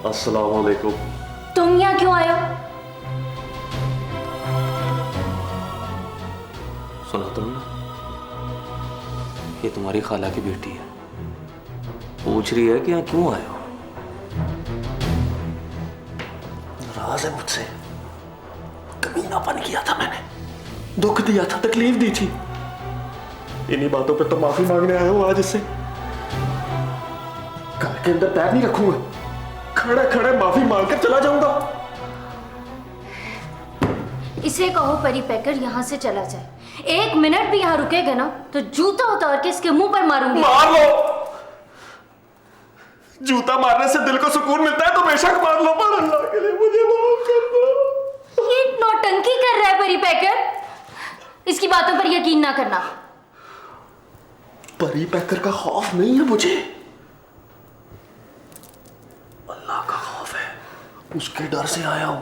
अस्सलाम वालेकुम। तुम यहाँ क्यों आए हो? सुना तुमने? ये तुम्हारी खाला की बेटी है, पूछ रही है कि यहाँ क्यों आए हो। नाराज है मुझसे, कमीनापन किया था मैंने, दुख दिया था, तकलीफ दी थी। इन्हीं बातों पे तो माफी मांगने आया हूं आज इससे। घर के अंदर पैर नहीं रखूंगा, खड़े खड़े माफी मांगकर चला जाऊंगा। इसे कहो परी पैकर यहाँ से चला जाए। एक मिनट भी यहाँ रुकेगा ना तो जूता उतार के इसके मुंह पर मारूंगी। मार लो, जूता मारने से दिल को सुकून मिलता है तो बेशक मार लो, पर अल्लाह के लिए मुझे माफ कर दो। ये नौटंकी कर रहा है परी पैकर, इसकी बातों पर यकीन ना करना। परी पैकर का खौफ नहीं है मुझे, अल्लाह का खौफ है, उसके डर से आया हूं।